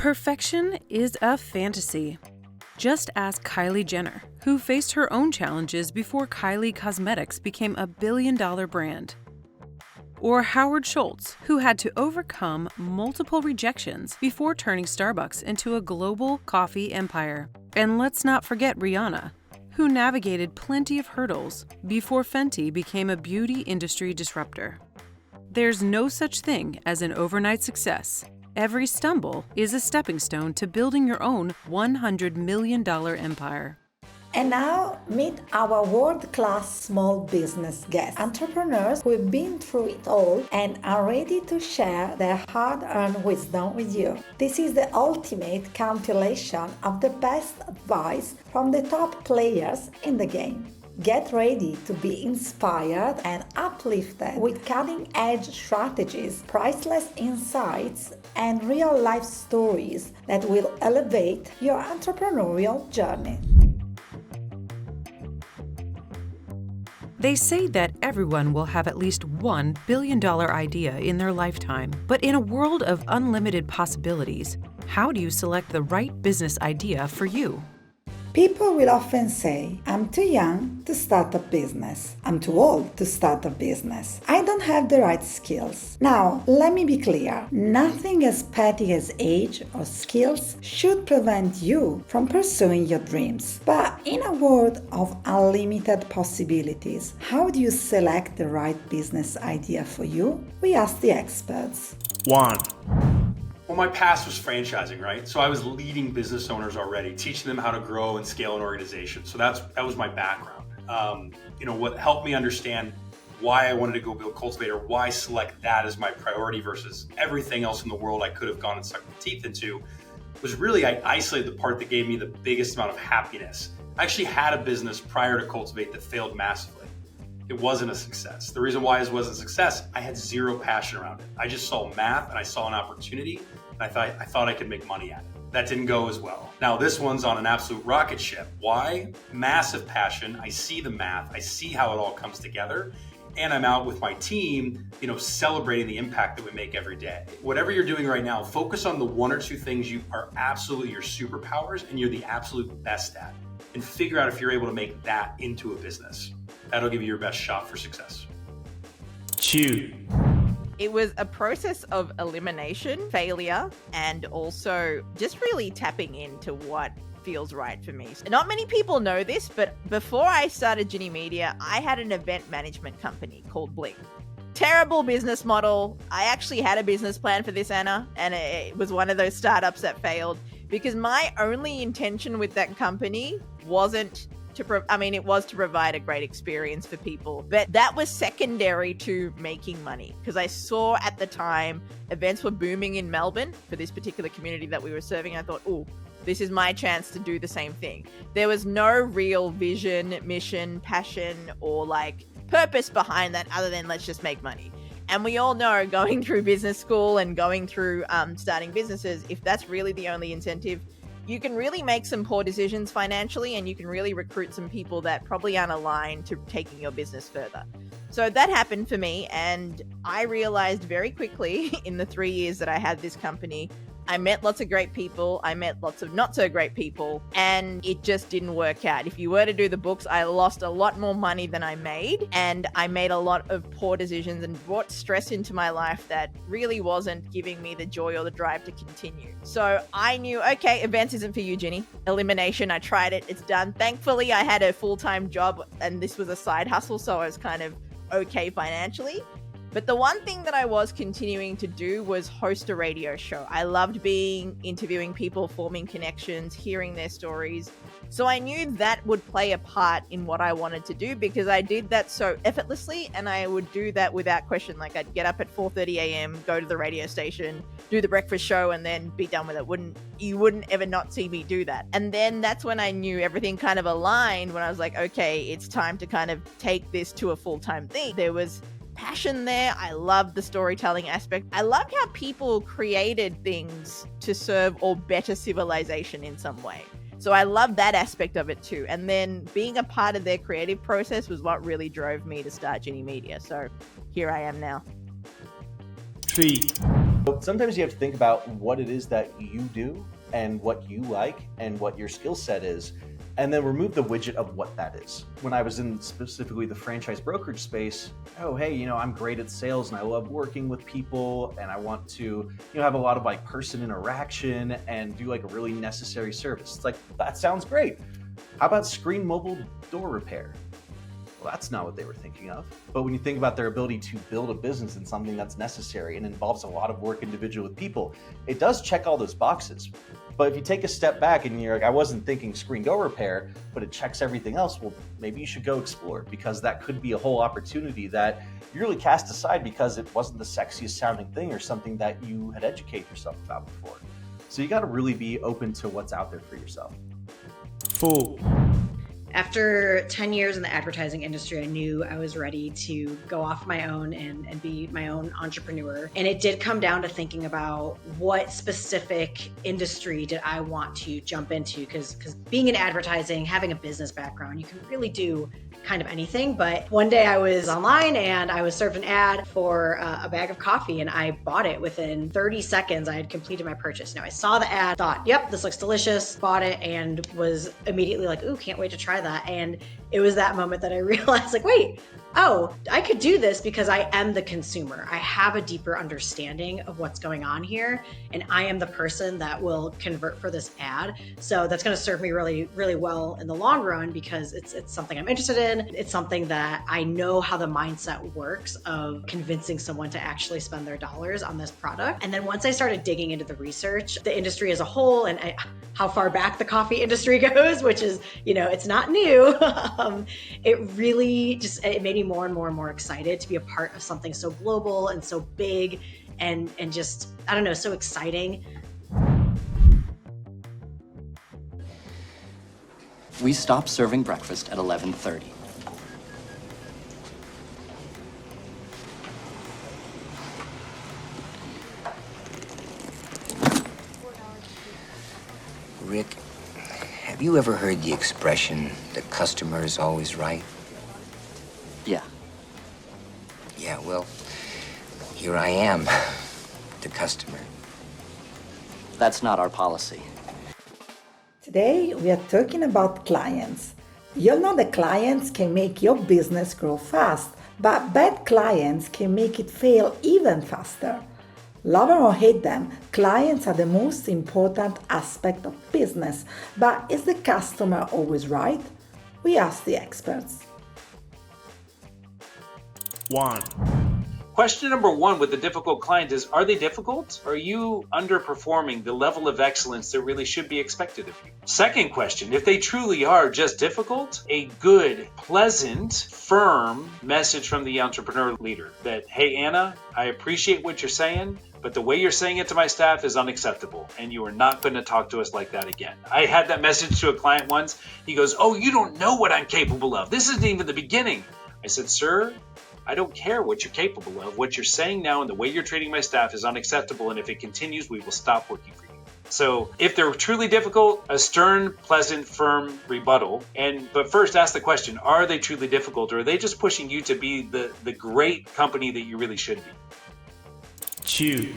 Perfection is a fantasy. Just ask Kylie Jenner, who faced her own challenges before Kylie Cosmetics became a billion-dollar brand. Or Howard Schultz, who had to overcome multiple rejections before turning Starbucks into a global coffee empire. And let's not forget Rihanna, who navigated plenty of hurdles before Fenty became a beauty industry disruptor. There's no such thing as an overnight success. Every stumble is a stepping stone to building your own $100 million empire. And now, meet our world-class small business guests, entrepreneurs who have been through it all and are ready to share their hard-earned wisdom with you. This is the ultimate compilation of the best advice from the top players in the game. Get ready to be inspired and uplifted with cutting-edge strategies, priceless insights, and real-life stories that will elevate your entrepreneurial journey. They say that everyone will have at least $1 billion idea in their lifetime. But in a world of unlimited possibilities, how do you select the right business idea for you? People will often say, I'm too young to start a business. I'm too old to start a business. I don't have the right skills. Now, let me be clear. Nothing as petty as age or skills should prevent you from pursuing your dreams. But in a world of unlimited possibilities, how do you select the right business idea for you? We ask the experts. 1. Well, my past was franchising, right? So I was leading business owners already, teaching them how to grow and scale an organization. So that was my background. What helped me understand why I wanted to go build Cultivator, why select that as my priority versus everything else in the world I could have gone and sucked my teeth into, was really I isolated the part that gave me the biggest amount of happiness. I actually had a business prior to Cultivate that failed massively. It wasn't a success. The reason why it wasn't a success, I had zero passion around it. I just saw math and I saw an opportunity and I thought I could make money at it. That didn't go as well. Now this one's on an absolute rocket ship. Why? Massive passion. I see the math. I see how it all comes together. And I'm out with my team, celebrating the impact that we make every day. Whatever you're doing right now, focus on the 1 or 2 things you are absolutely your superpowers and you're the absolute best at. And figure out if you're able to make that into a business. That'll give you your best shot for success. 2. It was a process of elimination, failure, and also just really tapping into what feels right for me. Not many people know this, but before I started Ginny Media, I had an event management company called Blink. Terrible business model. I actually had a business plan for this, Anna, and it was one of those startups that failed because my only intention with that company wasn't it was to provide a great experience for people, but that was secondary to making money because I saw at the time events were booming in Melbourne for this particular community that we were serving. I thought, this is my chance to do the same thing. There was no real vision, mission, passion, or purpose behind that other than let's just make money. And we all know going through business school and going through starting businesses, if that's really the only incentive, you can really make some poor decisions financially and you can really recruit some people that probably aren't aligned to taking your business further. So that happened for me, and I realized very quickly in the 3 years that I had this company, I met lots of great people, I met lots of not so great people, and it just didn't work out. If you were to do the books, I lost a lot more money than I made, and I made a lot of poor decisions and brought stress into my life that really wasn't giving me the joy or the drive to continue. So I knew, okay, events isn't for you, Ginny. Elimination, I tried it, it's done. Thankfully, I had a full-time job, and this was a side hustle, so I was kind of okay financially. But the one thing that I was continuing to do was host a radio show. I loved interviewing people, forming connections, hearing their stories. So I knew that would play a part in what I wanted to do because I did that so effortlessly and I would do that without question. I'd get up at 4:30 a.m., go to the radio station, do the breakfast show, and then be done with it. You wouldn't ever not see me do that. And then that's when I knew everything kind of aligned when I was like, okay, it's time to kind of take this to a full-time thing. There was passion there. I loved the storytelling aspect. I loved how people created things to serve or better civilization in some way. So I love that aspect of it too. And then being a part of their creative process was what really drove me to start Ginny Media. So here I am now. 3. But sometimes you have to think about what it is that you do and what you like and what your skill set is, and then remove the widget of what that is. When I was in specifically the franchise brokerage space, oh, hey, I'm great at sales and I love working with people and I want to, have a lot of like person interaction and do like a really necessary service. It's like, that sounds great. How about screen mobile door repair? Well, that's not what they were thinking of. But when you think about their ability to build a business in something that's necessary and involves a lot of work individually with people, it does check all those boxes. But if you take a step back and you're like, I wasn't thinking screen door repair, but it checks everything else, well, maybe you should go explore it, because that could be a whole opportunity that you really cast aside because it wasn't the sexiest sounding thing or something that you had educated yourself about before. So you got to really be open to what's out there for yourself. Full. After 10 years in the advertising industry, I knew I was ready to go off my own and be my own entrepreneur. And it did come down to thinking about what specific industry did I want to jump into, because being in advertising, having a business background, you can really do kind of anything. But one day I was online and I was served an ad for a bag of coffee, and I bought it within 30 seconds. I had completed my purchase. Now I saw the ad, thought, yep, this looks delicious, bought it, and was immediately like, ooh, can't wait to try that. And it was that moment that I realized, like, wait, oh, I could do this because I am the consumer. I have a deeper understanding of what's going on here, and I am the person that will convert for this ad. So that's going to serve me really, really well in the long run, because it's something I'm interested in. It's something that I know how the mindset works of convincing someone to actually spend their dollars on this product. And then once I started digging into the research, the industry as a whole, and how far back the coffee industry goes, which is, it's not new. It really it made me more and more and more excited to be a part of something so global and so big and just, I don't know, so exciting. We stopped serving breakfast at 11:30. Rick, have you ever heard the expression, the customer is always right? Yeah. Yeah, well, here I am, the customer. That's not our policy. Today, we are talking about clients. You'll know that clients can make your business grow fast, but bad clients can make it fail even faster. Love or hate them, clients are the most important aspect of business. But is the customer always right? We ask the experts. 1. Question number 1 with the difficult client is, are they difficult? Are you underperforming the level of excellence that really should be expected of you? Second question, if they truly are just difficult, a good, pleasant, firm message from the entrepreneur leader that, hey, Anna, I appreciate what you're saying, but the way you're saying it to my staff is unacceptable, and you are not going to talk to us like that again. I had that message to a client once. He goes, oh, you don't know what I'm capable of. This isn't even the beginning. I said, sir, I don't care what you're capable of. What you're saying now and the way you're treating my staff is unacceptable, and if it continues, we will stop working for you. So if they're truly difficult, a stern, pleasant, firm rebuttal. But first ask the question, are they truly difficult, or are they just pushing you to be the great company that you really should be? 2.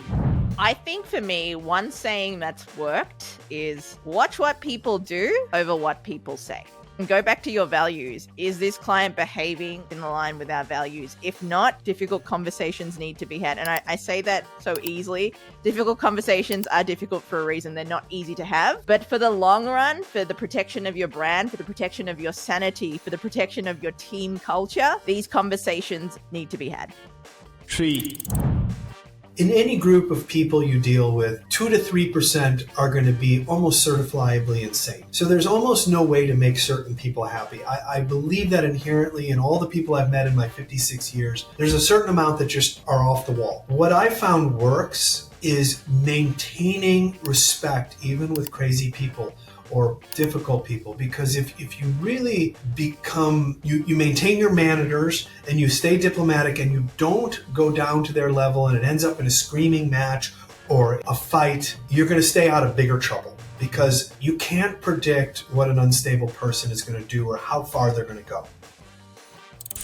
I think for me, one saying that's worked is watch what people do over what people say. And go back to your values. Is this client behaving in line with our values? If not, difficult conversations need to be had. And I say that so easily. Difficult conversations are difficult for a reason. They're not easy to have. But for the long run, for the protection of your brand, for the protection of your sanity, for the protection of your team culture, these conversations need to be had. 3. In any group of people you deal with, 2 to 3% are going to be almost certifiably insane. So there's almost no way to make certain people happy. I believe that inherently in all the people I've met in my 56 years, there's a certain amount that just are off the wall. What I found works is maintaining respect even with crazy people or difficult people, because if you really become, you maintain your manners and you stay diplomatic and you don't go down to their level and it ends up in a screaming match or a fight, you're going to stay out of bigger trouble, because you can't predict what an unstable person is going to do or how far they're going to go.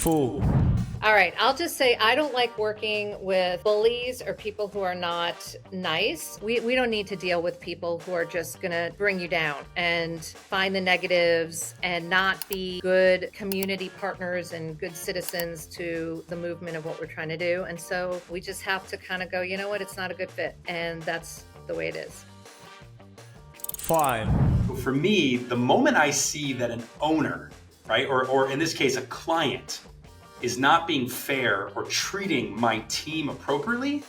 full. All right, I'll just say I don't like working with bullies or people who are not nice. We don't need to deal with people who are just gonna bring you down and find the negatives and not be good community partners and good citizens to the movement of what we're trying to do. And so we just have to kind of go, you know what, it's not a good fit. And that's the way it is. 5. For me, the moment I see that an owner, right, or in this case, a client, is not being fair or treating my team appropriately,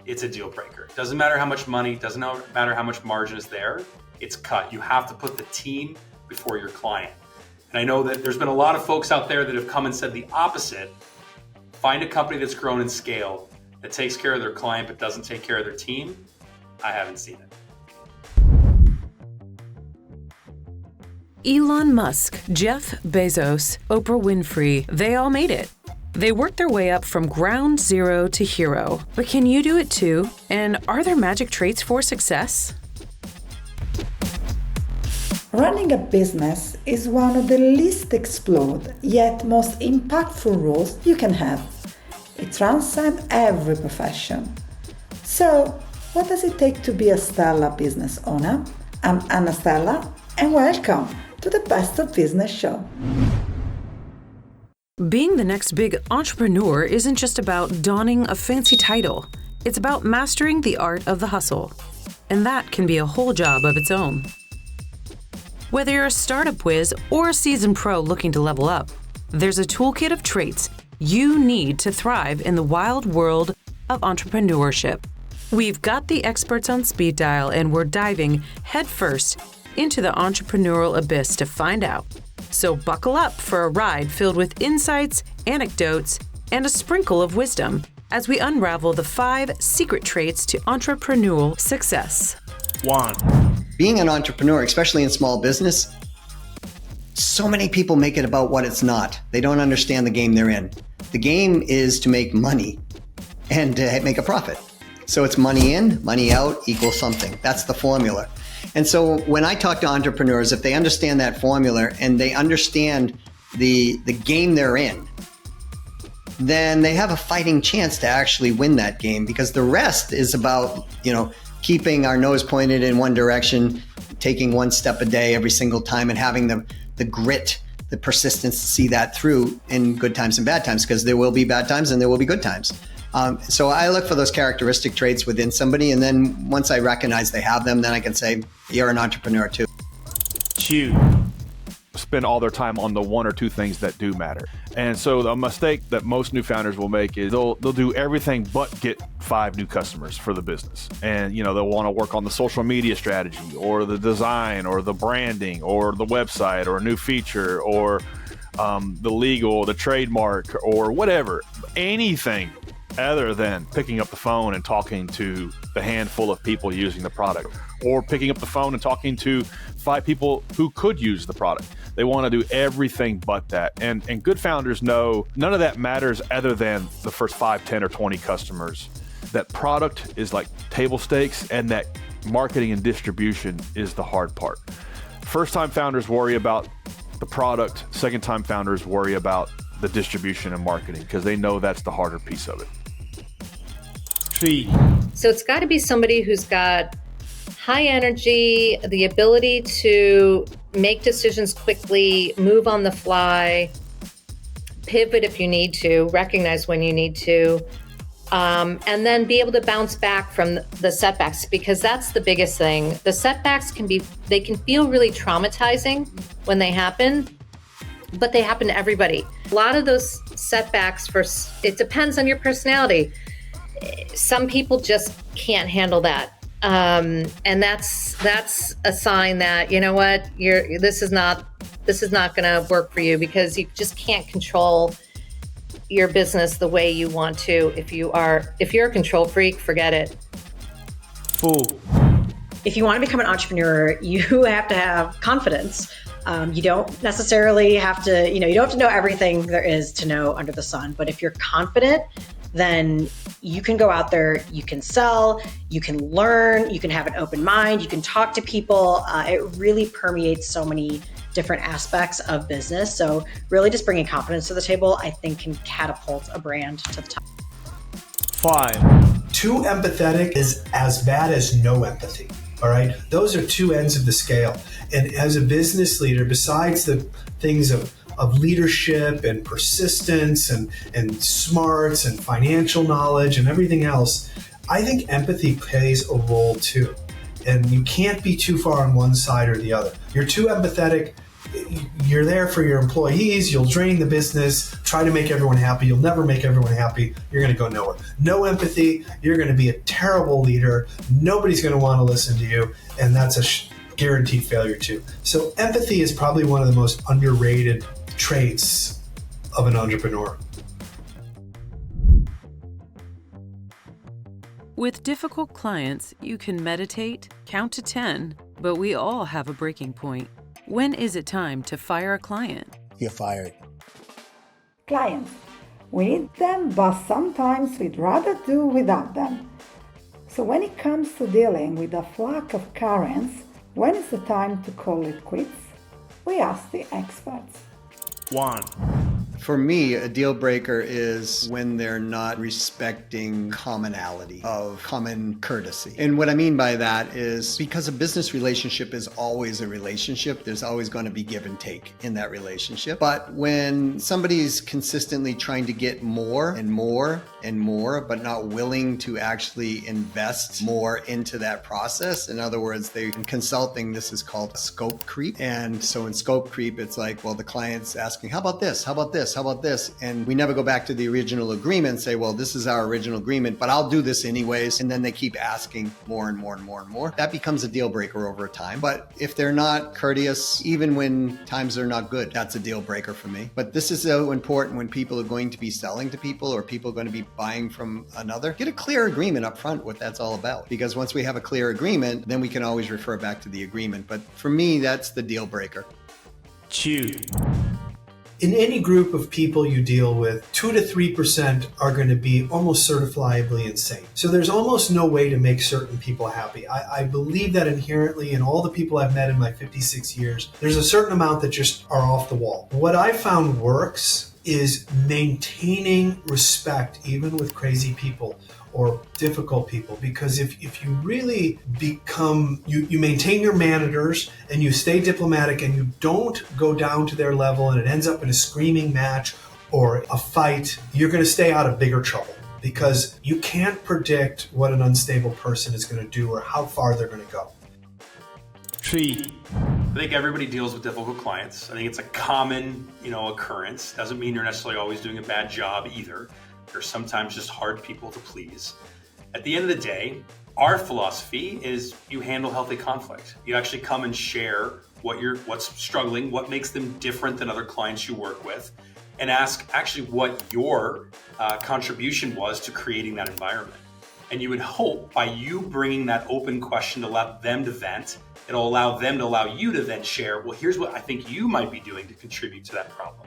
it's a deal breaker. Doesn't matter how much money, doesn't matter how much margin is there, it's cut. You have to put the team before your client. And I know that there's been a lot of folks out there that have come and said the opposite. Find a company that's grown in scale, that takes care of their client but doesn't take care of their team. I haven't seen it. Elon Musk, Jeff Bezos, Oprah Winfrey, they all made it. They worked their way up from ground zero to hero. But can you do it too? And are there magic traits for success? Running a business is one of the least explored yet most impactful roles you can have. It transcends every profession. So, what does it take to be a Stella business owner? I'm Anna Stella, and welcome to the Best of Business show. Being the next big entrepreneur isn't just about donning a fancy title. It's about mastering the art of the hustle. And that can be a whole job of its own. Whether you're a startup whiz or a seasoned pro looking to level up, there's a toolkit of traits you need to thrive in the wild world of entrepreneurship. We've got the experts on speed dial, and we're diving headfirst into the entrepreneurial abyss to find out. So buckle up for a ride filled with insights, anecdotes, and a sprinkle of wisdom as we unravel the 5 secret traits to entrepreneurial success. 1. Being an entrepreneur, especially in small business, so many people make it about what it's not. They don't understand the game they're in. The game is to make money and to make a profit. So it's money in, money out equals something. That's the formula. And so when I talk to entrepreneurs, if they understand that formula and they understand the game they're in, then they have a fighting chance to actually win that game, because the rest is about, keeping our nose pointed in one direction, taking one step a day every single time, and having the grit, the persistence to see that through in good times and bad times, because there will be bad times and there will be good times. So I look for those characteristic traits within somebody, and then once I recognize they have them, then I can say, you're an entrepreneur too. 2. Spend all their time on the 1 or 2 things that do matter. And so the mistake that most new founders will make is they'll do everything but get 5 new customers for the business. And, they'll want to work on the social media strategy or the design or the branding or the website or a new feature or the legal, the trademark or whatever, anything other than picking up the phone and talking to the handful of people using the product, or picking up the phone and talking to 5 people who could use the product. They want to do everything but that. And good founders know none of that matters other than the first 5, 10, or 20 customers. That product is like table stakes, and that marketing and distribution is the hard part. First-time founders worry about the product. Second-time founders worry about the distribution and marketing, because they know that's the harder piece of it. 3. So it's got to be somebody who's got high energy, the ability to make decisions quickly, move on the fly, pivot if you need to, recognize when you need to, and then be able to bounce back from the setbacks, because that's the biggest thing. The setbacks can feel really traumatizing when they happen, but they happen to everybody. A lot of those setbacks, it depends on your personality. Some people just can't handle that. And that's a sign that, you know what, this is not going to work for you, because you just can't control your business the way you want to. If you're a control freak, forget it. 4. If you want to become an entrepreneur, you have to have confidence. You don't necessarily have to, you don't have to know everything there is to know under the sun. But if you're confident, then you can go out there, you can sell, you can learn, you can have an open mind, you can talk to people. It really permeates so many different aspects of business. So really just bringing confidence to the table, I think can catapult a brand to the top. 5. Too empathetic is as bad as no empathy. All right. Those are two ends of the scale. And as a business leader, besides the things of leadership and persistence and smarts and financial knowledge and everything else, I think empathy plays a role too. And you can't be too far on one side or the other. You're too empathetic, you're there for your employees, you'll drain the business, try to make everyone happy, you'll never make everyone happy, you're going to go nowhere. No empathy, you're going to be a terrible leader, nobody's going to want to listen to you, and that's a guaranteed failure too. So empathy is probably one of the most underrated traits of an entrepreneur. With difficult clients, you can meditate, count to 10, but we all have a breaking point. When is it time to fire a client? You're fired. Clients. We need them, but sometimes we'd rather do without them. So when it comes to dealing with a flock of Karens, when is the time to call it quits? We ask the experts. 1. For me, a deal breaker is when they're not respecting commonality of common courtesy. And what I mean by that is because a business relationship is always a relationship, there's always going to be give and take in that relationship. But when somebody's consistently trying to get more and more and more, but not willing to actually invest more into that process, in other words, in consulting, this is called scope creep. And so in scope creep, it's like, well, the client's asking, how about this? How about this? How about this? And we never go back to the original agreement and say, well, this is our original agreement, but I'll do this anyways. And then they keep asking more and more and more and more. That becomes a deal breaker over time. But if they're not courteous, even when times are not good, that's a deal breaker for me. But this is so important when people are going to be selling to people or people are going to be buying from another. Get a clear agreement up front what that's all about. Because once we have a clear agreement, then we can always refer back to the agreement. But for me, that's the deal breaker. 2. In any group of people you deal with, 2 to 3% are going to be almost certifiably insane. So there's almost no way to make certain people happy. I believe that inherently in all the people I've met in my 56 years, there's a certain amount that just are off the wall. What I found works is maintaining respect even with crazy people or difficult people, because if you really become, you maintain your managers and you stay diplomatic and you don't go down to their level and it ends up in a screaming match or a fight, you're going to stay out of bigger trouble, because you can't predict what an unstable person is going to do or how far they're going to go. 3. I think everybody deals with difficult clients. I think it's a common, occurrence. Doesn't mean you're necessarily always doing a bad job either. They're sometimes just hard people to please. At the end of the day, our philosophy is you handle healthy conflict. You actually come and share what's struggling, what makes them different than other clients you work with, and ask actually what your contribution was to creating that environment. And you would hope by you bringing that open question to allow them to vent, it'll allow them to allow you to then share, well, here's what I think you might be doing to contribute to that problem.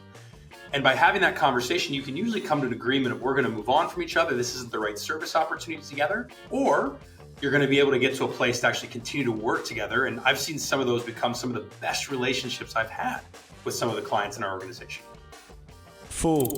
And by having that conversation, you can usually come to an agreement of we're going to move on from each other. This isn't the right service opportunity together, or you're going to be able to get to a place to actually continue to work together. And I've seen some of those become some of the best relationships I've had with some of the clients in our organization. 4.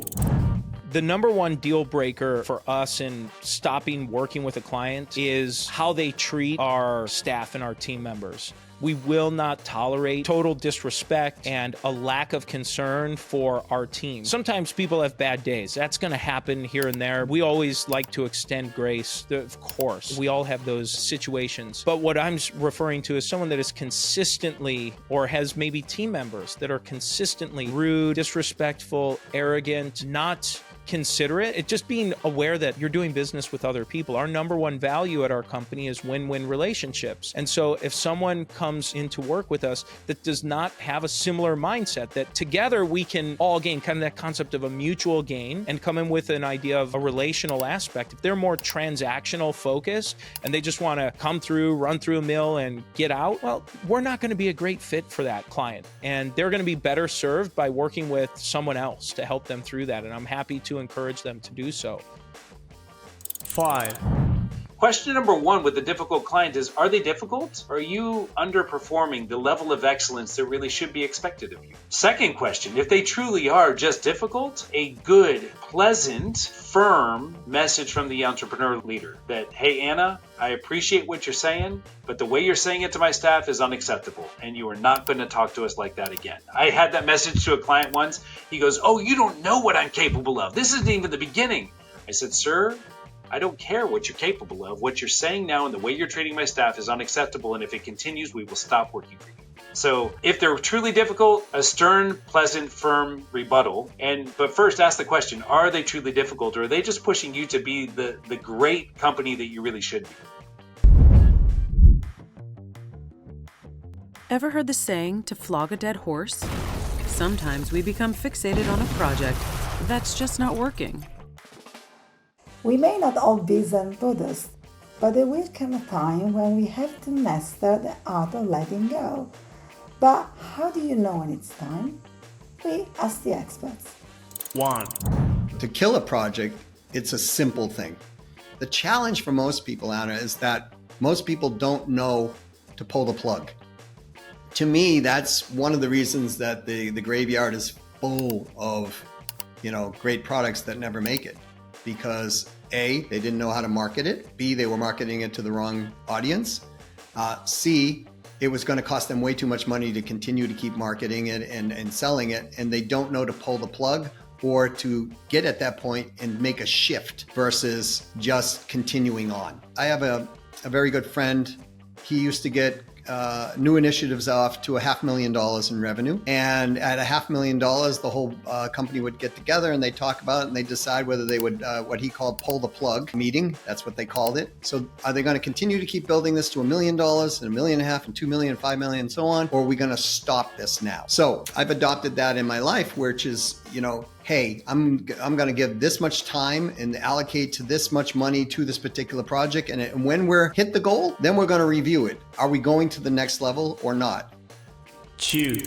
The number one deal breaker for us in stopping working with a client is how they treat our staff and our team members. We will not tolerate total disrespect and a lack of concern for our team. Sometimes people have bad days. That's going to happen here and there. We always like to extend grace. Of course, we all have those situations. But what I'm referring to is someone that is consistently, or has maybe team members that are consistently rude, disrespectful, arrogant, not considerate. It just being aware that you're doing business with other people. Our number one value at our company is win-win relationships. And so if someone comes into work with us that does not have a similar mindset, that together we can all gain, kind of that concept of a mutual gain, and come in with an idea of a relational aspect. If they're more transactional focused and they just want to come through, run through a mill and get out, well, we're not going to be a great fit for that client. And they're going to be better served by working with someone else to help them through that. And I'm happy to encourage them to do so. 5. Question number one with the difficult client is, are they difficult? Are you underperforming the level of excellence that really should be expected of you? Second question, if they truly are just difficult, a good, pleasant, firm message from the entrepreneur leader that, hey, Anna, I appreciate what you're saying, but the way you're saying it to my staff is unacceptable, and you are not going to talk to us like that again. I had that message to a client once. He goes, oh, you don't know what I'm capable of. This isn't even the beginning. I said, sir, I don't care what you're capable of. What you're saying now and the way you're treating my staff is unacceptable, and if it continues, we will stop working for you. So if they're truly difficult, a stern, pleasant, firm rebuttal. But first ask the question, are they truly difficult, or are they just pushing you to be the great company that you really should be? Ever heard the saying to flog a dead horse? Sometimes we become fixated on a project that's just not working. We may not all be Zen Buddhists, but there will come a time when we have to master the art of letting go. But how do you know when it's time? We ask the experts. 1. To kill a project, it's a simple thing. The challenge for most people, Anna, is that most people don't know to pull the plug. To me, that's one of the reasons that the graveyard is full of, great products that never make it. Because A, they didn't know how to market it. B, they were marketing it to the wrong audience. C, it was going to cost them way too much money to continue to keep marketing it and selling it. And they don't know to pull the plug or to get at that point and make a shift versus just continuing on. I have a very good friend. He used to get new initiatives off to $500,000 in revenue. And at $500,000, the whole company would get together and they talk about it and they decide whether they would, what he called pull the plug meeting. That's what they called it. So are they going to continue to keep building this to $1 million and $1.5 million and $2 million, $5 million, and so on? Or are we going to stop this now? So I've adopted that in my life, which is, hey, I'm going to give this much time and allocate to this much money to this particular project. And when we're hit the goal, then we're going to review it. Are we going to the next level or not? 2.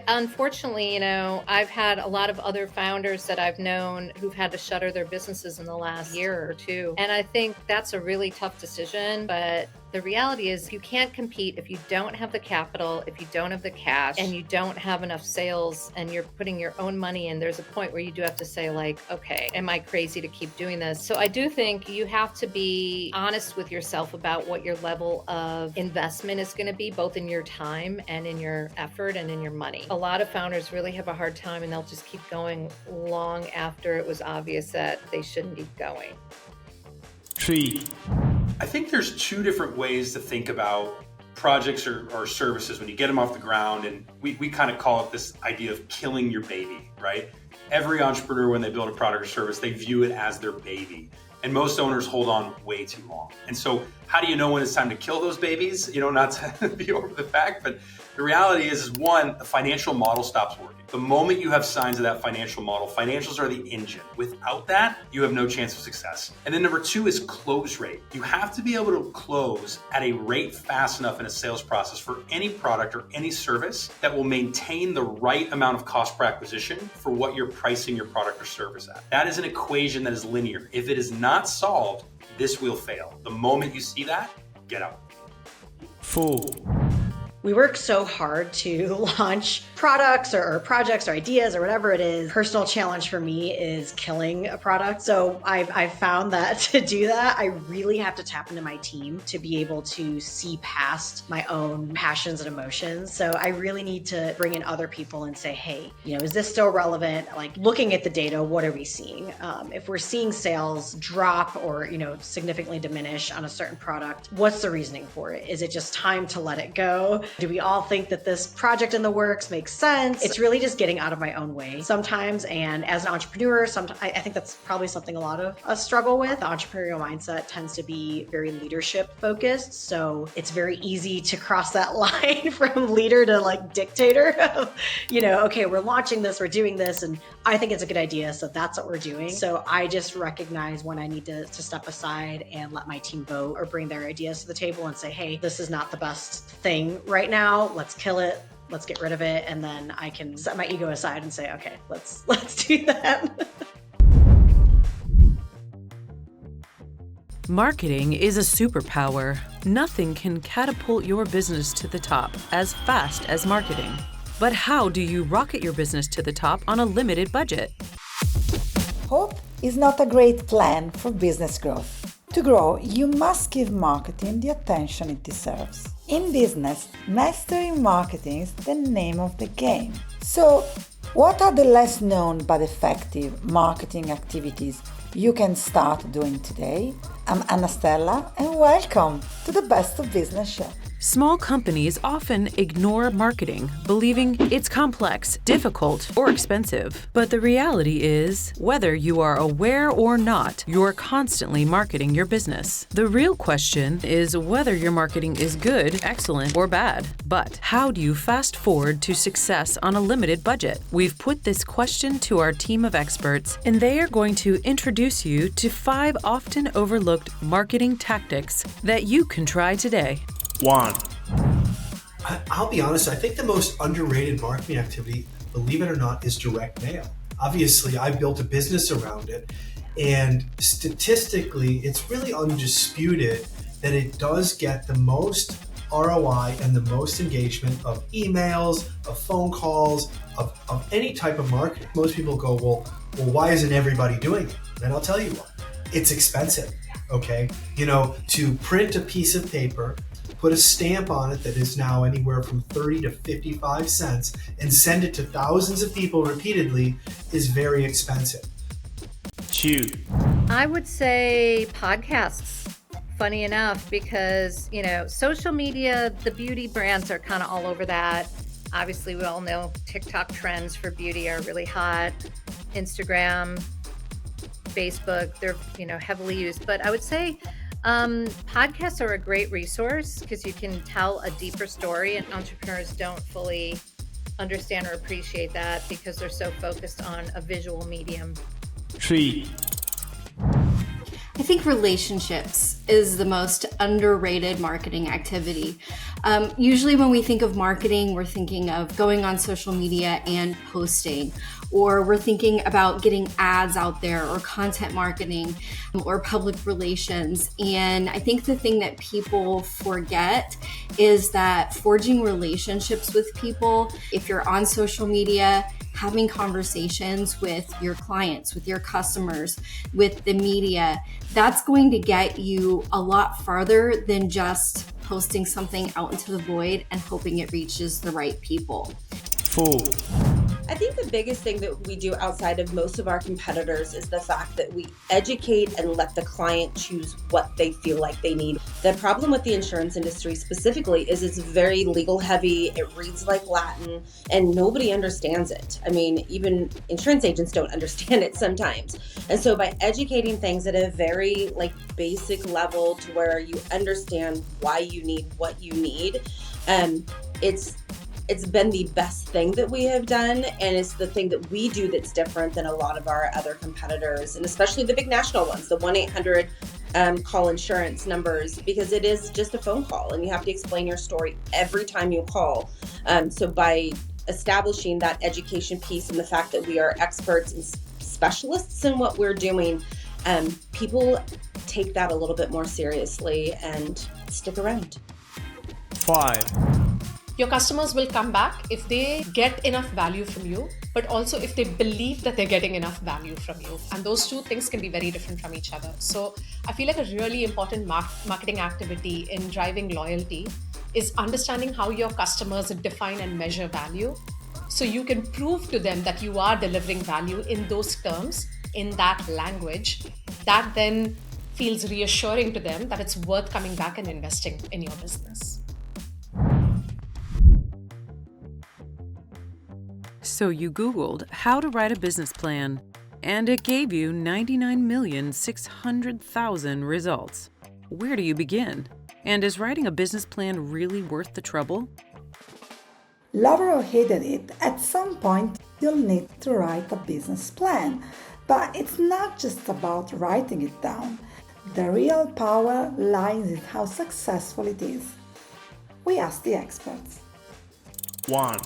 Unfortunately, I've had a lot of other founders that I've known who've had to shutter their businesses in the last year or two. And I think that's a really tough decision, but the reality is you can't compete if you don't have the capital, if you don't have the cash, and you don't have enough sales, and you're putting your own money in. There's a point where you do have to say, okay, am I crazy to keep doing this? So I do think you have to be honest with yourself about what your level of investment is going to be, both in your time and in your effort and in your money. A lot of founders really have a hard time, and they'll just keep going long after it was obvious that they shouldn't keep going. 3. I think there's two different ways to think about projects or services when you get them off the ground. And we kind of call it this idea of killing your baby, right? Every entrepreneur, when they build a product or service, they view it as their baby. And most owners hold on way too long. And so how do you know when it's time to kill those babies? Not to be over the fact, but the reality is one, the financial model stops working. The moment you have signs of that financial model, financials are the engine. Without that, you have no chance of success. And then number 2 is close rate. You have to be able to close at a rate fast enough in a sales process for any product or any service that will maintain the right amount of cost per acquisition for what you're pricing your product or service at. That is an equation that is linear. If it is not solved, this will fail. The moment you see that, get out. 4. We work so hard to launch products or projects or ideas or whatever it is. Personal challenge for me is killing a product. So I've found that to do that, I really have to tap into my team to be able to see past my own passions and emotions. So I really need to bring in other people and say, hey, is this still relevant? Like looking at the data, what are we seeing? If we're seeing sales drop or, significantly diminish on a certain product, what's the reasoning for it? Is it just time to let it go? Do we all think that this project in the works makes sense? It's really just getting out of my own way sometimes. And as an entrepreneur, I think that's probably something a lot of us struggle with. The entrepreneurial mindset tends to be very leadership focused. So it's very easy to cross that line from leader to dictator. Okay, we're launching this, we're doing this, and I think it's a good idea. So that's what we're doing. So I just recognize when I need to step aside and let my team vote or bring their ideas to the table and say, hey, this is not the best thing right now. Let's kill it. Let's get rid of it. And then I can set my ego aside and say, okay, let's do that. Marketing is a superpower. Nothing can catapult your business to the top as fast as marketing. But how do you rocket your business to the top on a limited budget? Hope is not a great plan for business growth. To grow, you must give marketing the attention it deserves. In business, mastering marketing is the name of the game. So, what are the less known but effective marketing activities you can start doing today? I'm Stella, and welcome to the Best of Business Show. Small companies often ignore marketing, believing it's complex, difficult, or expensive. But the reality is, whether you are aware or not, you're constantly marketing your business. The real question is whether your marketing is good, excellent, or bad. But how do you fast forward to success on a limited budget? We've put this question to our team of experts, and they are going to introduce you to 5 often overlooked marketing tactics that you can try today. 1. I'll be honest, I think the most underrated marketing activity, believe it or not, is direct mail. Obviously, I built a business around it, and statistically, it's really undisputed that it does get the most ROI and the most engagement of emails, of phone calls, of any type of marketing. Most people go, well, why isn't everybody doing it? And I'll tell you why. It's expensive, okay? To print a piece of paper, put a stamp on it that is now anywhere from 30 to 55 cents, and send it to thousands of people repeatedly is very expensive. 2. I would say podcasts. Funny enough, because, social media, the beauty brands are kind of all over that. Obviously, we all know TikTok trends for beauty are really hot. Instagram, Facebook, they're, heavily used. But I would say podcasts are a great resource because you can tell a deeper story, and entrepreneurs don't fully understand or appreciate that because they're so focused on a visual medium. 3. I think relationships is the most underrated marketing activity. Usually when we think of marketing, we're thinking of going on social media and posting, or we're thinking about getting ads out there, or content marketing, or public relations. And I think the thing that people forget is that forging relationships with people, if you're on social media, having conversations with your clients, with your customers, with the media, that's going to get you a lot farther than just posting something out into the void and hoping it reaches the right people. 4. I think the biggest thing that we do outside of most of our competitors is the fact that we educate and let the client choose what they feel like they need. The problem with the insurance industry specifically is it's very legal heavy, it reads like Latin, and nobody understands it. I mean, even insurance agents don't understand it sometimes. And so by educating things at a very basic level to where you understand why you need what you need, it's been the best thing that we have done, and it's the thing that we do that's different than a lot of our other competitors, and especially the big national ones, the 1-800 call insurance numbers, because it is just a phone call and you have to explain your story every time you call. So by establishing that education piece and the fact that we are experts and specialists in what we're doing, people take that a little bit more seriously and stick around. 5. Your customers will come back if they get enough value from you, but also if they believe that they're getting enough value from you. And those two things can be very different from each other. So I feel like a really important marketing activity in driving loyalty is understanding how your customers define and measure value. So you can prove to them that you are delivering value in those terms, in that language. That then feels reassuring to them that it's worth coming back and investing in your business. So you Googled how to write a business plan, and it gave you 99,600,000 results. Where do you begin? And is writing a business plan really worth the trouble? Love or hate it, at some point you'll need to write a business plan. But it's not just about writing it down. The real power lies in how successful it is. We asked the experts. 1.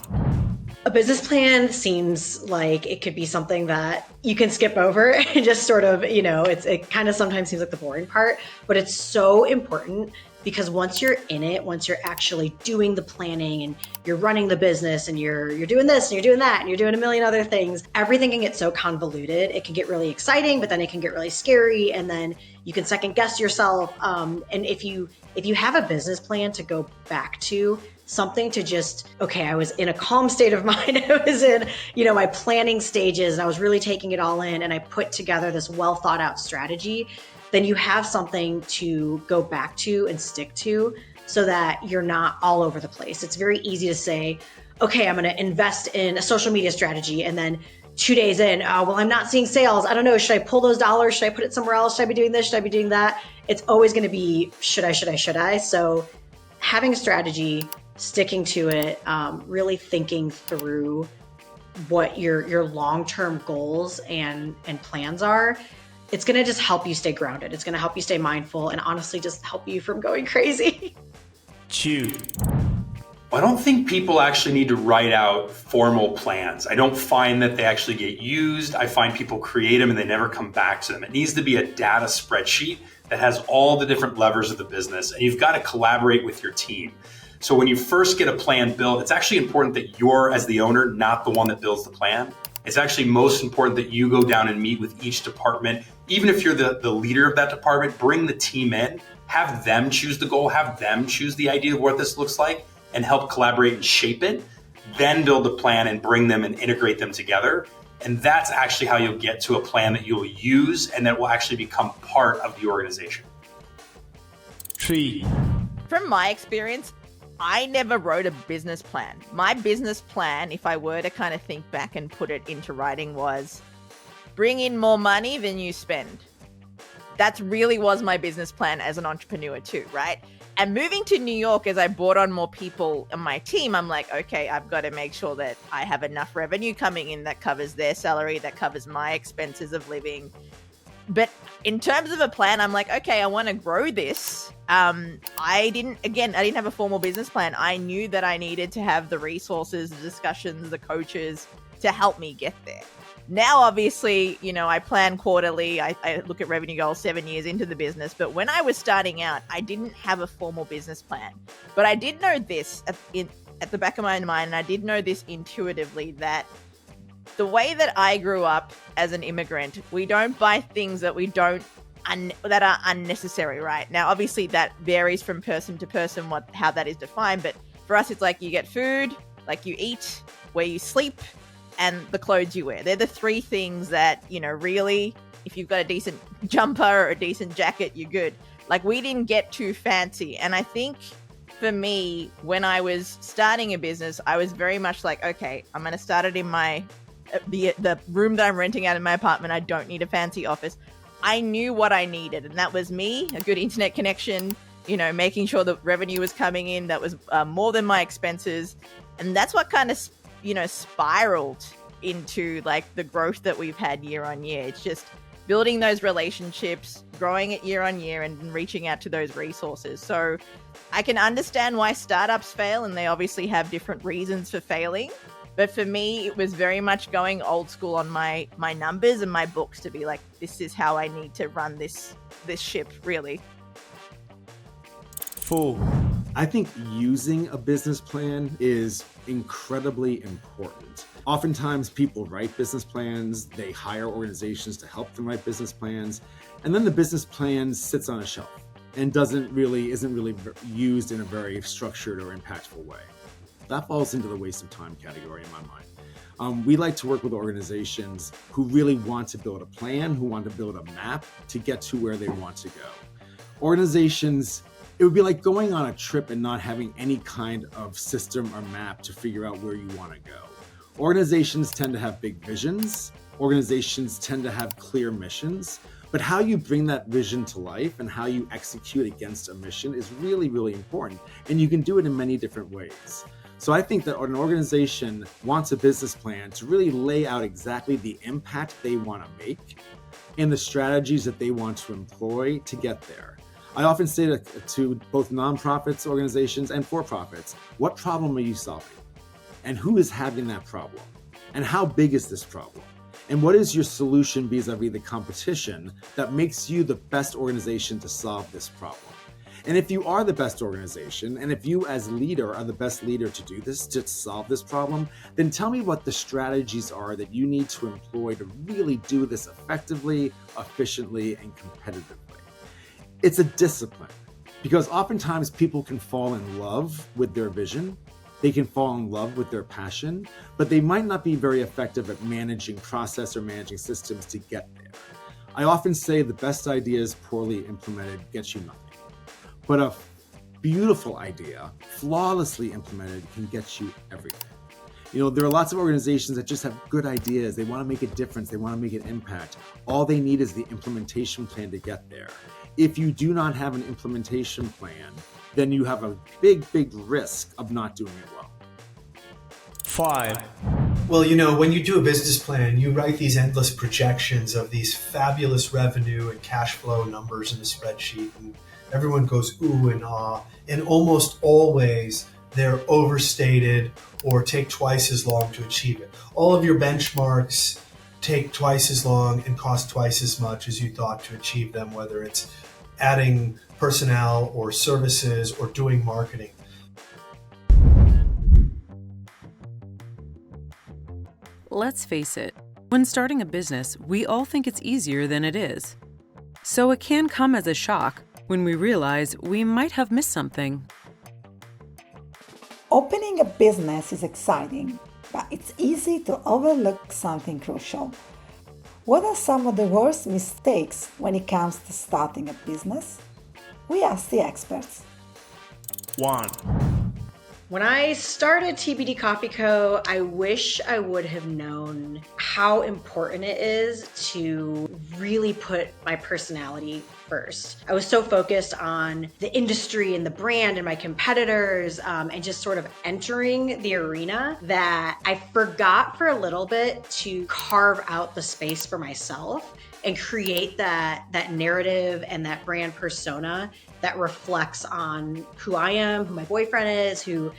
A business plan seems like it could be something that you can skip over and just sort of, it kind of sometimes seems like the boring part, but it's so important because once you're in it, once you're actually doing the planning and you're running the business and you're doing this and you're doing that and you're doing a million other things, everything can get so convoluted. It can get really exciting, but then it can get really scary, and then you can second guess yourself. And if you have a business plan to go back to, something to just, okay, I was in a calm state of mind. I was in, my planning stages and I was really taking it all in, and I put together this well thought out strategy. Then you have something to go back to and stick to so that you're not all over the place. It's very easy to say, okay, I'm going to invest in a social media strategy. And then 2 days in, well, I'm not seeing sales. I don't know. Should I pull those dollars? Should I put it somewhere else? Should I be doing this? Should I be doing that? It's always going to be, should I? So having a strategy, sticking to it, really thinking through what your long-term goals and plans are, it's going to just help you stay grounded. It's going to help you stay mindful and honestly just help you from going crazy. Chew. I don't think people actually need to write out formal plans. I don't find that they actually get used. I find people create them and they never come back to them. It needs to be a data spreadsheet that has all the different levers of the business, and you've got to collaborate with your team. So when you first get a plan built, it's actually important that you're, as the owner, not the one that builds the plan. It's actually most important that you go down and meet with each department. Even if you're the leader of that department, bring the team in, have them choose the goal, have them choose the idea of what this looks like, and help collaborate and shape it. Then build the plan and bring them and integrate them together. And that's actually how you'll get to a plan that you'll use and that will actually become part of the organization. 3. From my experience, I never wrote a business plan. My business plan, if I were to kind of think back and put it into writing, was bring in more money than you spend. That really was my business plan as an entrepreneur too, right? And moving to New York, as I brought on more people on my team, I'm like, okay, I've got to make sure that I have enough revenue coming in that covers their salary, that covers my expenses of living. But in terms of a plan, I'm like, okay, I want to grow this. I didn't have a formal business plan. I knew that I needed to have the resources, the discussions, the coaches to help me get there. Now, obviously, I plan quarterly. I look at revenue goals 7 years into the business. But when I was starting out, I didn't have a formal business plan. But I did know this at the back of my mind, and I did know this intuitively, that the way that I grew up as an immigrant, we don't buy things that that are unnecessary, right? Now, obviously, that varies from person to person, how that is defined. But for us, it's like you get food, like you eat, where you sleep, and the clothes you wear. They're the 3 things that, really, if you've got a decent jumper or a decent jacket, you're good. Like, we didn't get too fancy. And I think for me, when I was starting a business, I was very much like, okay, I'm going to start it in the room that I'm renting out in my apartment. I don't need a fancy office. I knew what I needed, and that was me, a good internet connection, making sure the revenue was coming in. That was more than my expenses. And that's what kind of spiraled into like the growth that we've had year on year. It's just building those relationships, growing it year on year, and reaching out to those resources. So I can understand why startups fail, and they obviously have different reasons for failing. But for me, it was very much going old school on my numbers and my books to be like, this is how I need to run this ship, really. 4. I think using a business plan is incredibly important. Oftentimes people write business plans, they hire organizations to help them write business plans, and then the business plan sits on a shelf and isn't really used in a very structured or impactful way. That falls into the waste of time category in my mind. We like to work with organizations who really want to build a plan, who want to build a map to get to where they want to go. Organizations, it would be like going on a trip and not having any kind of system or map to figure out where you want to go. Organizations tend to have big visions. Organizations tend to have clear missions. But how you bring that vision to life and how you execute against a mission is really, really important. And you can do it in many different ways. So I think that an organization wants a business plan to really lay out exactly the impact they want to make and the strategies that they want to employ to get there. I often say to both nonprofits, organizations, and for-profits, what problem are you solving? And who is having that problem? And how big is this problem? And what is your solution vis-a-vis the competition that makes you the best organization to solve this problem? And if you are the best organization, and if you as leader are the best leader to do this, to solve this problem, then tell me what the strategies are that you need to employ to really do this effectively, efficiently, and competitively. It's a discipline, because oftentimes people can fall in love with their vision, they can fall in love with their passion, but they might not be very effective at managing process or managing systems to get there. I often say the best ideas poorly implemented gets you nothing. But a beautiful idea, flawlessly implemented, can get you everything. You know, there are lots of organizations that just have good ideas. They want to make a difference. They want to make an impact. All they need is the implementation plan to get there. If you do not have an implementation plan, then you have a big, big risk of not doing it well. 5. Well, you know, when you do a business plan, you write these endless projections of these fabulous revenue and cash flow numbers in a spreadsheet, and everyone goes ooh and ah, and almost always they're overstated or take twice as long to achieve it. All of your benchmarks take twice as long and cost twice as much as you thought to achieve them, whether it's adding personnel or services or doing marketing. Let's face it, when starting a business, we all think it's easier than it is. So it can come as a shock when we realize we might have missed something. Opening a business is exciting, but it's easy to overlook something crucial. What are some of the worst mistakes when it comes to starting a business? We asked the experts. 1. When I started TBD Coffee Co., I wish I would have known how important it is to really put my personality first. I was so focused on the industry and the brand and my competitors and just sort of entering the arena that I forgot for a little bit to carve out the space for myself and create that narrative and that brand persona that reflects on who I am, who my boyfriend is, who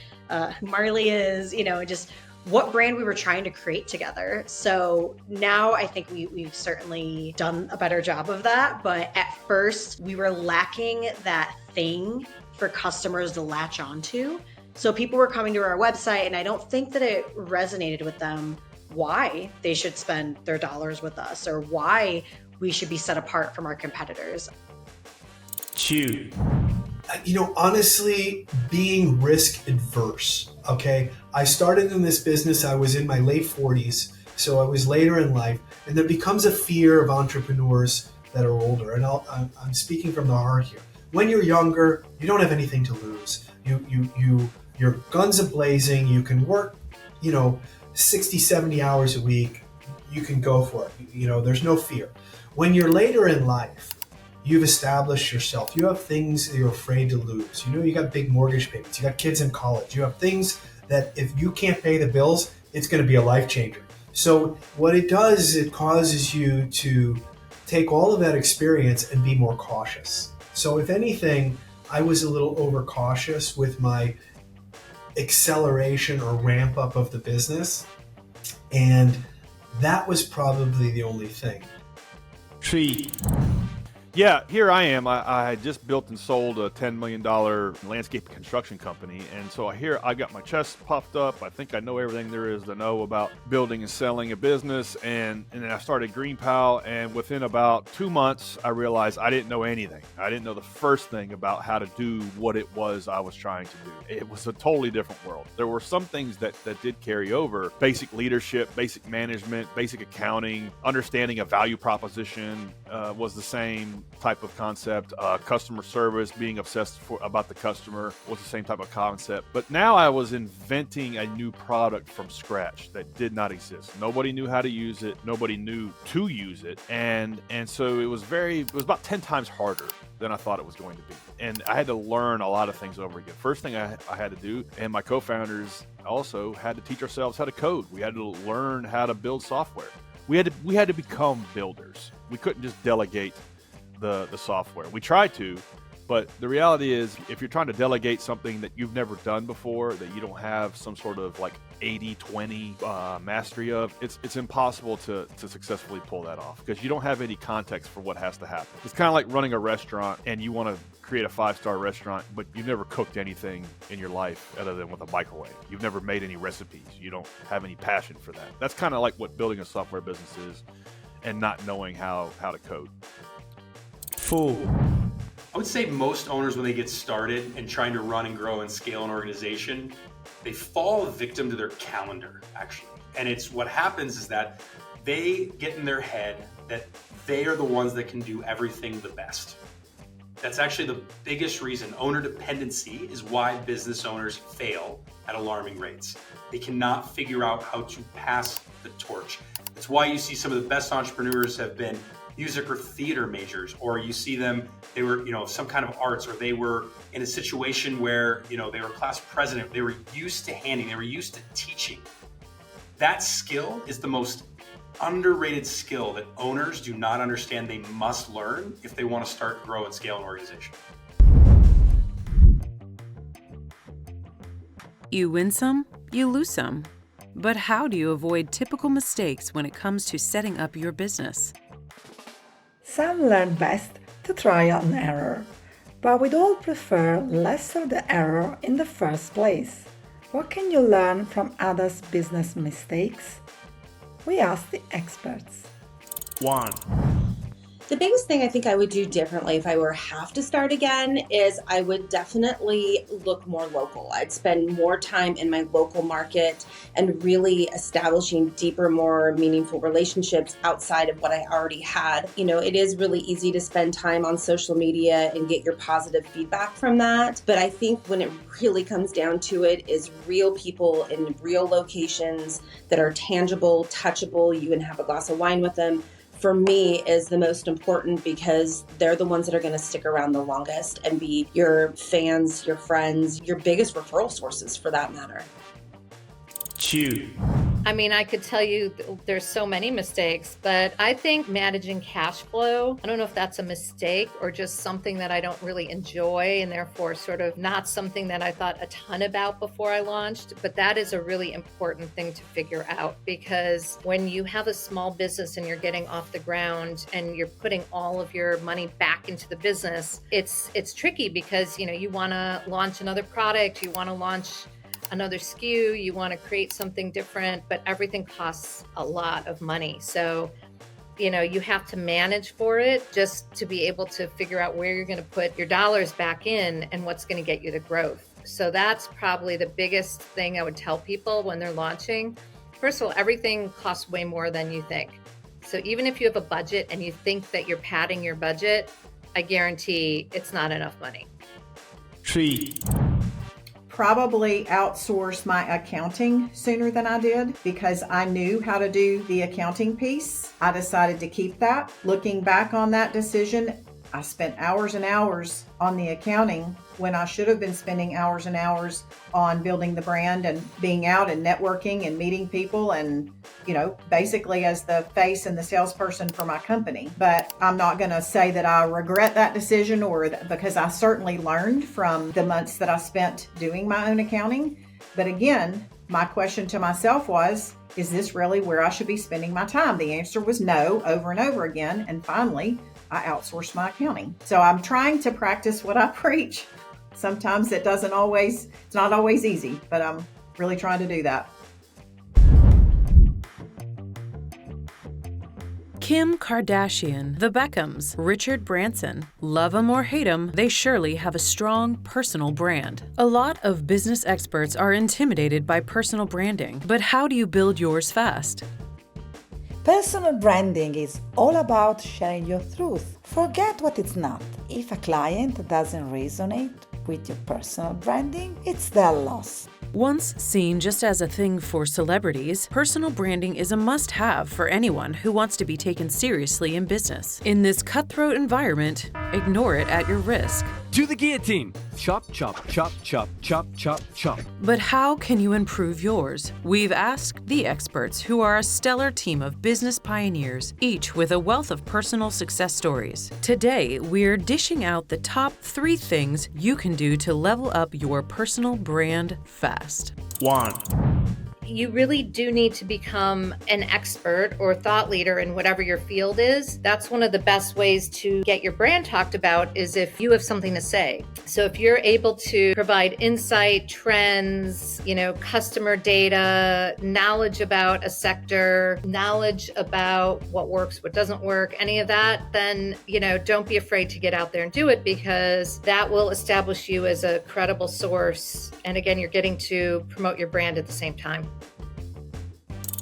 Marley is, you know, just what brand we were trying to create together. So now I think we've certainly done a better job of that. But at first we were lacking that thing for customers to latch onto. So people were coming to our website and I don't think that it resonated with them why they should spend their dollars with us or why we should be set apart from our competitors. 2. You know, honestly, being risk adverse, okay? I started in this business, I was in my late 40s, so I was later in life, and there becomes a fear of entrepreneurs that are older, and I'm speaking from the heart here. When you're younger, you don't have anything to lose. Your guns are blazing, you can work, you know, 60, 70 hours a week, you can go for it. You know, there's no fear. When you're later in life, you've established yourself. You have things that you're afraid to lose. You know, you got big mortgage payments. You got kids in college. You have things that if you can't pay the bills, it's going to be a life changer. So what it does is it causes you to take all of that experience and be more cautious. So if anything, I was a little overcautious with my acceleration or ramp up of the business. And that was probably the only thing. 3. Yeah, here I am. I had just built and sold a $10 million landscape construction company. And so here I got my chest puffed up. I think I know everything there is to know about building and selling a business. And then I started GreenPal. And within about 2 months, I realized I didn't know anything. I didn't know the first thing about how to do what it was I was trying to do. It was a totally different world. There were some things that did carry over. Basic leadership, basic management, basic accounting, understanding a value proposition was the same type of concept. Customer service, being obsessed about the customer was the same type of concept. But now I was inventing a new product from scratch that did not exist. Nobody knew how to use it. Nobody knew to use it. And so it was about 10 times harder than I thought it was going to be. And I had to learn a lot of things over again. First thing I had to do, and my co-founders also had to teach ourselves how to code. We had to learn how to build software. We had to become builders. We couldn't just delegate the software. We tried to, But the reality is, if you're trying to delegate something that you've never done before, that you don't have some sort of like 80-20 mastery of, it's impossible to successfully pull that off because you don't have any context for what has to happen. It's kind of like running a restaurant and you want to create a 5-star restaurant, but you've never cooked anything in your life other than with a microwave. You've never made any recipes. You don't have any passion for that. That's kind of like what building a software business is and not knowing how to code. Full. I would say most owners, when they get started and trying to run and grow and scale an organization, they fall victim to their calendar, actually. And it's what happens is that they get in their head that they are the ones that can do everything the best. That's actually the biggest reason. Owner dependency is why business owners fail at alarming rates. They cannot figure out how to pass the torch. That's why you see some of the best entrepreneurs have been music or theater majors, or you see them, they were, some kind of arts, or they were in a situation where, they were class president. They were used to handing, they were used to teaching. That skill is the most underrated skill that owners do not understand they must learn if they want to start, grow, and scale an organization. You win some, you lose some. But how do you avoid typical mistakes when it comes to setting up your business? Some learn best to trial and error, but we'd all prefer less of the error in the first place. What can you learn from others' business mistakes? We asked the experts. 1. The biggest thing I think I would do differently if I were have to start again is I would definitely look more local. I'd spend more time in my local market and really establishing deeper, more meaningful relationships outside of what I already had. It is really easy to spend time on social media and get your positive feedback from that. But I think when it really comes down to it is real people in real locations that are tangible, touchable. You can have a glass of wine with them. For me, is the most important because they're the ones that are going to stick around the longest and be your fans, your friends, your biggest referral sources for that matter. 2. I mean, I could tell you there's so many mistakes, but I think managing cash flow, I don't know if that's a mistake or just something that I don't really enjoy and therefore sort of not something that I thought a ton about before I launched. But that is a really important thing to figure out because when you have a small business and you're getting off the ground and you're putting all of your money back into the business, it's tricky because, you want to launch another product, you want to launch another SKU, you want to create something different, but everything costs a lot of money. So, you have to manage for it just to be able to figure out where you're going to put your dollars back in and what's going to get you the growth. So that's probably the biggest thing I would tell people when they're launching. First of all, everything costs way more than you think. So even if you have a budget and you think that you're padding your budget, I guarantee it's not enough money. 3. Probably outsource my accounting sooner than I did because I knew how to do the accounting piece. I decided to keep that. Looking back on that decision, I spent hours and hours on the accounting when I should have been spending hours and hours on building the brand and being out and networking and meeting people and, basically as the face and the salesperson for my company. But I'm not going to say that I regret that decision because I certainly learned from the months that I spent doing my own accounting. But again, my question to myself was, is this really where I should be spending my time? The answer was no, over and over again. And finally, I outsourced my accounting. So I'm trying to practice what I preach. Sometimes it's not always easy, but I'm really trying to do that. Kim Kardashian, the Beckhams, Richard Branson. Love 'em or hate 'em, they surely have a strong personal brand. A lot of business experts are intimidated by personal branding, but how do you build yours fast? Personal branding is all about sharing your truth. Forget what it's not. If a client doesn't resonate with your personal branding, it's their loss. Once seen just as a thing for celebrities, personal branding is a must-have for anyone who wants to be taken seriously in business. In this cutthroat environment, ignore it at your risk. To the guillotine. Chop, chop, chop, chop, chop, chop, chop. But how can you improve yours? We've asked the experts, who are a stellar team of business pioneers, each with a wealth of personal success stories. Today, we're dishing out the top 3 things you can do to level up your personal brand fast. 1. You really do need to become an expert or thought leader in whatever your field is. That's one of the best ways to get your brand talked about, is if you have something to say. So if you're able to provide insight, trends, customer data, knowledge about a sector, knowledge about what works, what doesn't work, any of that, then, don't be afraid to get out there and do it, because that will establish you as a credible source. And again, you're getting to promote your brand at the same time.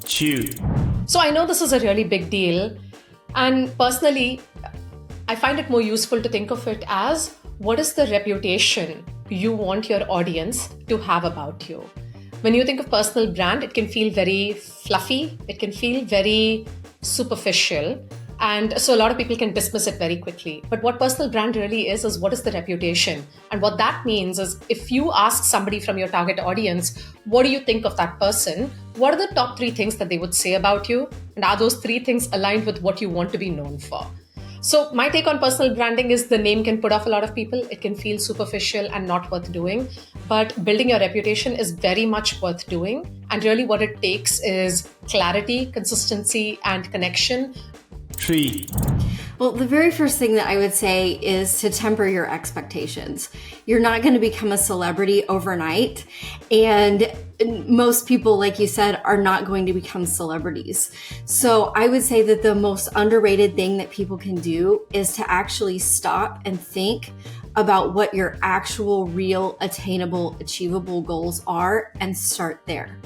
2. So I know this is a really big deal. And personally, I find it more useful to think of it as, what is the reputation you want your audience to have about you? When you think of personal brand, it can feel very fluffy. It can feel very superficial. And so a lot of people can dismiss it very quickly. But what personal brand really is what is the reputation? And what that means is, if you ask somebody from your target audience, what do you think of that person? What are the top 3 things that they would say about you? And are those 3 things aligned with what you want to be known for? So my take on personal branding is, the name can put off a lot of people. It can feel superficial and not worth doing. But building your reputation is very much worth doing. And really what it takes is clarity, consistency, and connection. 3. Well, the very first thing that I would say is to temper your expectations. You're not going to become a celebrity overnight. And most people, like you said, are not going to become celebrities. So I would say that the most underrated thing that people can do is to actually stop and think about what your actual, real, attainable, achievable goals are, and start there.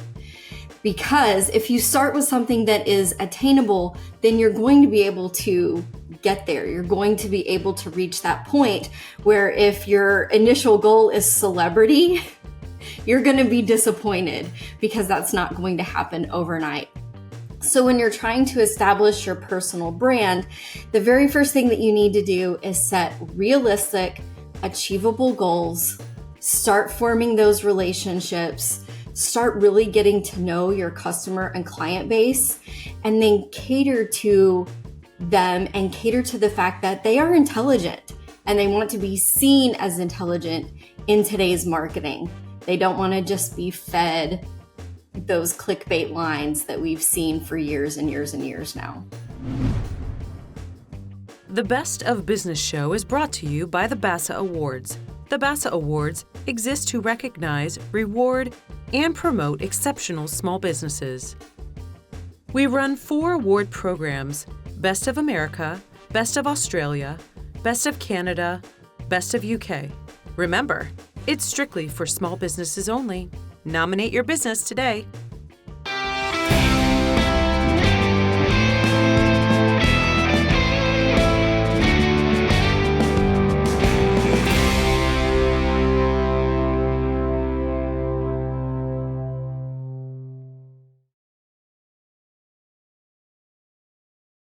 Because if you start with something that is attainable, then you're going to be able to get there. You're going to be able to reach that point where, if your initial goal is celebrity, you're going to be disappointed, because that's not going to happen overnight. So when you're trying to establish your personal brand, the very first thing that you need to do is set realistic, achievable goals, start forming those relationships, start really getting to know your customer and client base, and then cater to them and cater to the fact that they are intelligent and they want to be seen as intelligent in today's marketing. They don't want to just be fed those clickbait lines that we've seen for years and years and years now. The Best of Business show is brought to you by the BASA Awards. The BASA Awards exist to recognize, reward, and promote exceptional small businesses. We run 4 award programs: Best of America, Best of Australia, Best of Canada, Best of UK. Remember, it's strictly for small businesses only. Nominate your business today.